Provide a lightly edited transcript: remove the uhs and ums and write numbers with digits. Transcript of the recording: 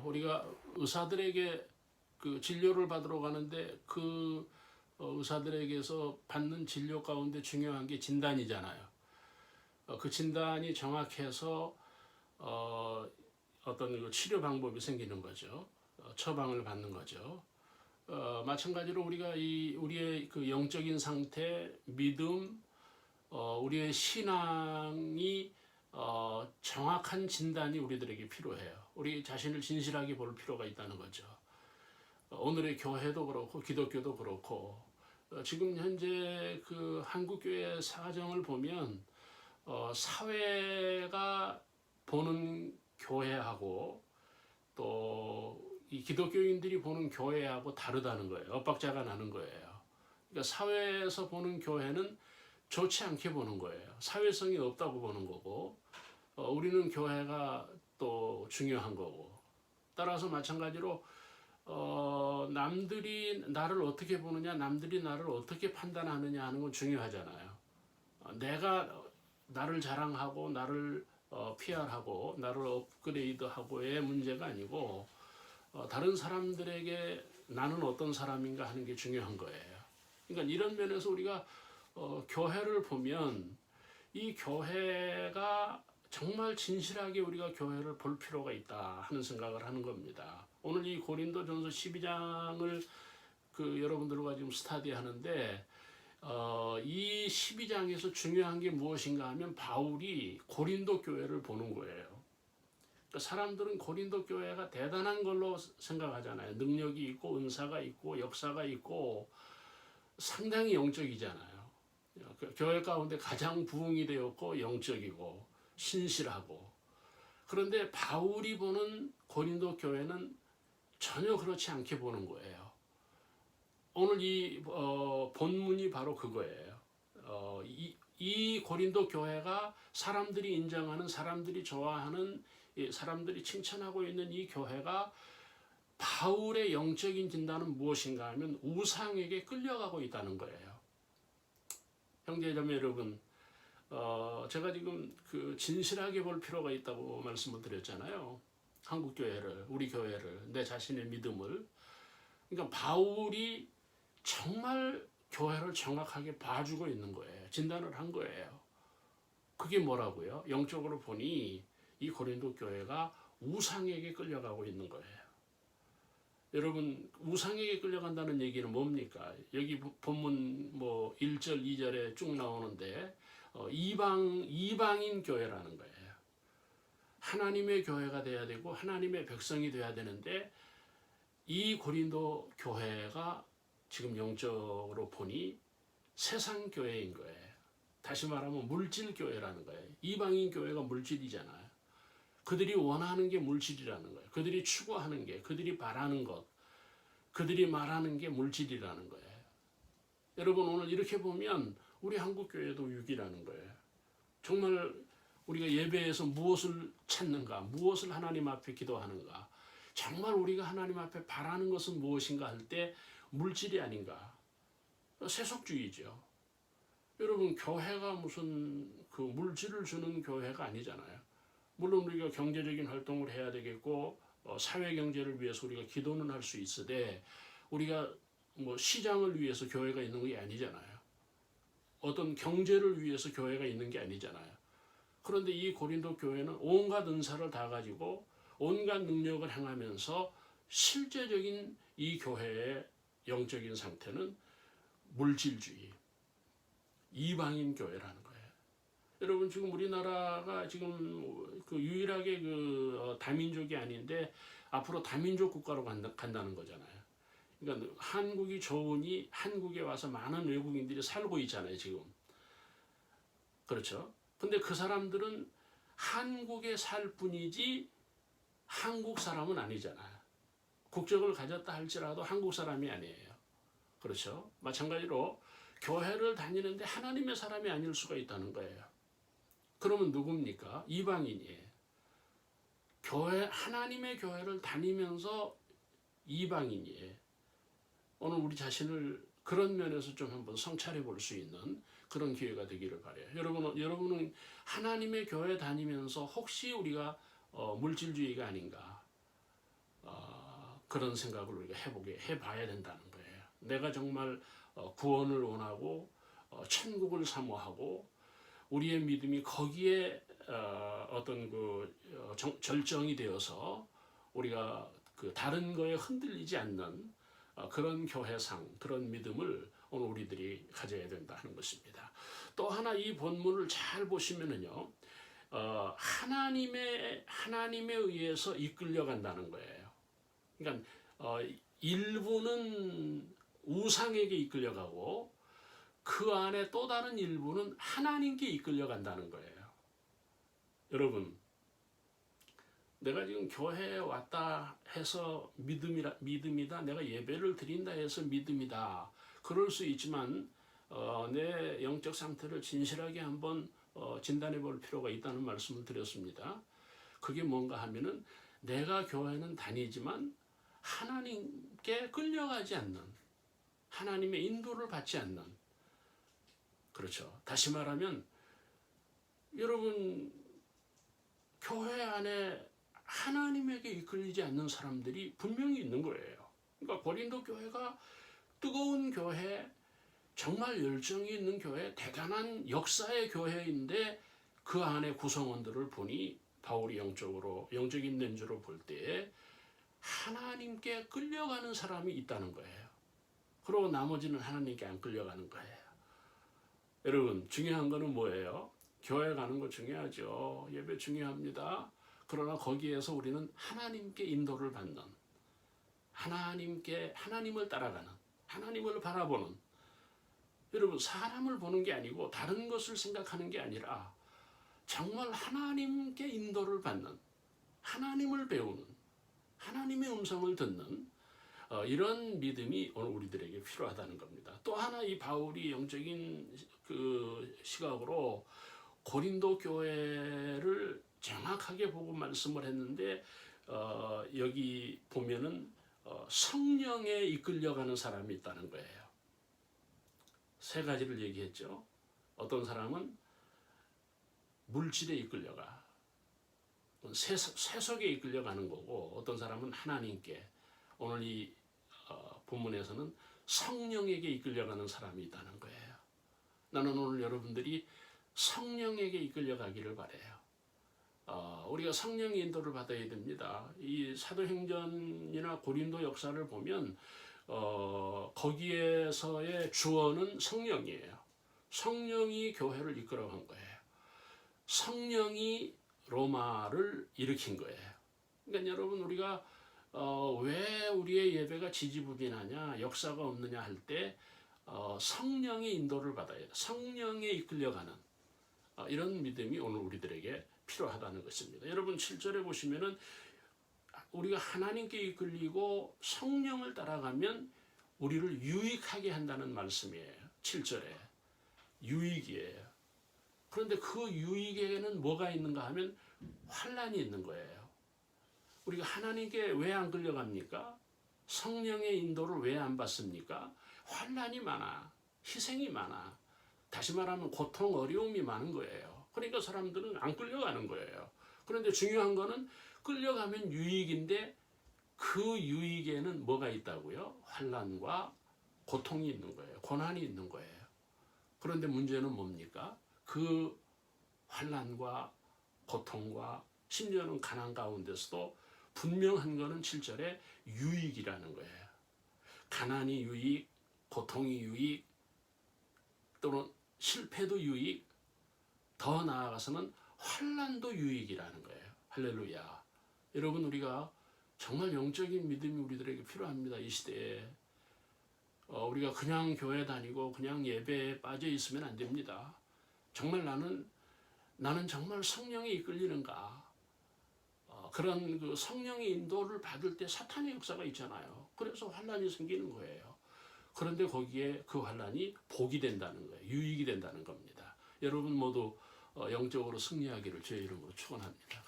우리가 의사들에게 그 진료를 받으러 가는데 그 의사들에게서 받는 진료 가운데 중요한 게 진단이잖아요. 그 진단이 정확해서 어떤 그 치료 방법이 생기는 거죠. 처방을 받는 거죠. 마찬가지로 우리가 우리의 그 영적인 상태, 믿음, 우리의 신앙이 정확한 진단이 우리들에게 필요해요. 우리 자신을 진실하게 볼 필요가 있다는 거죠. 오늘의 교회도 그렇고 기독교도 그렇고 지금 현재 그 한국교회 사정을 보면 사회가 보는 교회하고 또 이 기독교인들이 보는 교회하고 다르다는 거예요. 엇박자가 나는 거예요. 그러니까 사회에서 보는 교회는 좋지 않게 보는 거예요. 사회성이 없다고 보는 거고 우리는 교회가 또 중요한 거고 따라서 마찬가지로 남들이 나를 어떻게 보느냐, 남들이 나를 어떻게 판단하느냐 하는 건 중요하잖아요. 내가 나를 자랑하고 나를 PR하고 나를 업그레이드하고의 문제가 아니고 다른 사람들에게 나는 어떤 사람인가 하는 게 중요한 거예요. 그러니까 이런 면에서 우리가 교회를 보면 이 교회가 정말 진실하게 우리가 교회를 볼 필요가 있다 하는 생각을 하는 겁니다. 오늘 이 고린도전서 12장을 그 여러분들과 지금 스터디 하는데 이 12장에서 중요한 게 무엇인가 하면 바울이 고린도 교회를 보는 거예요. 그러니까 사람들은 고린도 교회가 대단한 걸로 생각하잖아요. 능력이 있고 은사가 있고 역사가 있고 상당히 영적이잖아요. 교회 가운데 가장 부흥이 되었고 영적이고 신실하고 그런데 바울이 보는 고린도 교회는 전혀 그렇지 않게 보는 거예요. 오늘 이 본문이 바로 그거예요. 이 고린도 교회가 사람들이 인정하는 사람들이 좋아하는 사람들이 칭찬하고 있는 이 교회가 바울의 영적인 진단은 무엇인가 하면 우상에게 끌려가고 있다는 거예요. 형제자매 여러분, 제가 지금 그 진실하게 볼 필요가 있다고 말씀을 드렸잖아요. 한국 교회를, 우리 교회를, 내 자신의 믿음을. 그러니까 바울이 정말 교회를 정확하게 봐주고 있는 거예요. 진단을 한 거예요. 그게 뭐라고요? 영적으로 보니 이 고린도 교회가 우상에게 끌려가고 있는 거예요. 여러분 우상에게 끌려간다는 얘기는 뭡니까? 여기 본문 뭐 1절 2절에 쭉 나오는데 이방인 교회라는 거예요. 하나님의 교회가 돼야 되고 하나님의 백성이 돼야 되는데 이 고린도 교회가 지금 영적으로 보니 세상 교회인 거예요. 다시 말하면 물질 교회라는 거예요. 이방인 교회가 물질이잖아요. 그들이 원하는 게 물질이라는 거예요. 그들이 추구하는 게, 그들이 바라는 것, 그들이 말하는 게 물질이라는 거예요. 여러분 오늘 이렇게 보면 우리 한국교회도 유기라는 거예요. 정말 우리가 예배에서 무엇을 찾는가, 무엇을 하나님 앞에 기도하는가, 정말 우리가 하나님 앞에 바라는 것은 무엇인가 할 때 물질이 아닌가. 세속주의죠. 여러분 교회가 무슨 그 물질을 주는 교회가 아니잖아요. 물론 우리가 경제적인 활동을 해야 되겠고 사회 경제를 위해서 우리가 기도는 할 수 있으되 우리가 뭐 시장을 위해서 교회가 있는 게 아니잖아요. 어떤 경제를 위해서 교회가 있는 게 아니잖아요. 그런데 이 고린도 교회는 온갖 은사를 다 가지고 온갖 능력을 행하면서 실제적인 이 교회의 영적인 상태는 물질주의, 이방인 교회라는 거예요. 여러분 지금 우리나라가 지금 그 유일하게 그 다민족이 아닌데 앞으로 다민족 국가로 간다는 거잖아요. 그러니까 한국이 좋으니 한국에 와서 많은 외국인들이 살고 있잖아요 지금. 그렇죠. 근데 그 사람들은 한국에 살 뿐이지 한국 사람은 아니잖아요. 국적을 가졌다 할지라도 한국 사람이 아니에요. 그렇죠. 마찬가지로 교회를 다니는데 하나님의 사람이 아닐 수가 있다는 거예요. 그러면 누굽니까? 이방인이에요. 하나님의 교회를 다니면서 이방인이에요. 오늘 우리 자신을 그런 면에서 좀 한번 성찰해 볼 수 있는 그런 기회가 되기를 바라요. 여러분은 하나님의 교회 다니면서 혹시 우리가 물질주의가 아닌가? 그런 생각을 우리가 해봐야 된다는 거예요. 내가 정말 구원을 원하고 천국을 사모하고 우리의 믿음이 거기에 어떤 절정이 되어서 우리가 그 다른 거에 흔들리지 않는 그런 교회상, 그런 믿음을 오늘 우리들이 가져야 된다 하는 것입니다. 또 하나 이 본문을 잘 보시면은요, 하나님에 의해서 이끌려간다는 거예요. 그러니까 일부는 우상에게 이끌려가고 그 안에 또 다른 일부는 하나님께 이끌려간다는 거예요. 여러분, 내가 지금 교회에 왔다 해서 믿음이다. 내가 예배를 드린다 해서 믿음이다. 그럴 수 있지만 내 영적 상태를 진실하게 한번 진단해 볼 필요가 있다는 말씀을 드렸습니다. 그게 뭔가 하면은 내가 교회는 다니지만 하나님께 끌려가지 않는, 하나님의 인도를 받지 않는, 그렇죠. 다시 말하면 여러분, 교회 안에 하나님에게 이끌리지 않는 사람들이 분명히 있는 거예요. 그러니까 고린도 교회가 뜨거운 교회, 정말 열정이 있는 교회, 대단한 역사의 교회인데 그 안에 구성원들을 보니 바울이 영적인 렌즈로 볼 때에 하나님께 끌려가는 사람이 있다는 거예요. 그리고 나머지는 하나님께 안 끌려가는 거예요. 여러분, 중요한 거는 뭐예요? 교회 가는 거 중요하죠. 예배 중요합니다. 그러나 거기에서 우리는 하나님께 인도를 받는, 하나님을 따라가는, 하나님을 바라보는, 여러분, 사람을 보는 게 아니고 다른 것을 생각하는 게 아니라 정말 하나님께 인도를 받는, 하나님을 배우는, 하나님의 음성을 듣는 이런 믿음이 오늘 우리들에게 필요하다는 겁니다. 또 하나 이 바울이 영적인 그 시각으로 고린도 교회를 정확하게 보고 말씀을 했는데 여기 보면은 성령에 이끌려가는 사람이 있다는 거예요. 세 가지를 얘기했죠. 어떤 사람은 물질에 이끌려가, 세속에 이끌려가는 거고, 어떤 사람은 하나님께, 오늘 이 본문에서는 성령에게 이끌려가는 사람이 있다는 거예요. 나는 오늘 여러분들이 성령에게 이끌려가기를 바라요. 우리가 성령의 인도를 받아야 됩니다. 이 사도행전이나 고린도 역사를 보면 거기에서의 주어는 성령이에요. 성령이 교회를 이끌어간 거예요. 성령이 로마를 일으킨 거예요. 그러니까 여러분, 우리가 왜 우리의 예배가 지지부진하냐, 역사가 없느냐 할 때 성령의 인도를 받아야 돼요. 성령에 이끌려가는 이런 믿음이 오늘 우리들에게 필요하다는 것입니다. 여러분, 7절에 보시면은 우리가 하나님께 이끌리고 성령을 따라가면 우리를 유익하게 한다는 말씀이에요. 7절에 유익이에요. 그런데 그 유익에는 뭐가 있는가 하면 환난이 있는 거예요. 우리가 하나님께 왜 안 끌려갑니까? 성령의 인도를 왜 안 받습니까? 환난이 많아, 희생이 많아, 다시 말하면 고통, 어려움이 많은 거예요. 그러니까 사람들은 안 끌려가는 거예요. 그런데 중요한 거는 끌려가면 유익인데 그 유익에는 뭐가 있다고요? 환난과 고통이 있는 거예요. 고난이 있는 거예요. 그런데 문제는 뭡니까? 그 환난과 고통과 심지어는 가난 가운데서도 분명한 거는 7절에 유익이라는 거예요. 가난이 유익, 고통이 유익, 또는 실패도 유익, 더 나아가서는 환난도 유익이라는 거예요. 할렐루야. 여러분, 우리가 정말 영적인 믿음이 우리들에게 필요합니다. 이 시대에 우리가 그냥 교회 다니고 그냥 예배에 빠져 있으면 안 됩니다. 정말 나는 정말 성령에 이끌리는가? 그런 그 성령의 인도를 받을 때 사탄의 역사가 있잖아요. 그래서 환난이 생기는 거예요. 그런데 거기에 그 환난이 복이 된다는 거예요. 유익이 된다는 겁니다. 여러분 모두 영적으로 승리하기를 주의 이름으로 축원합니다.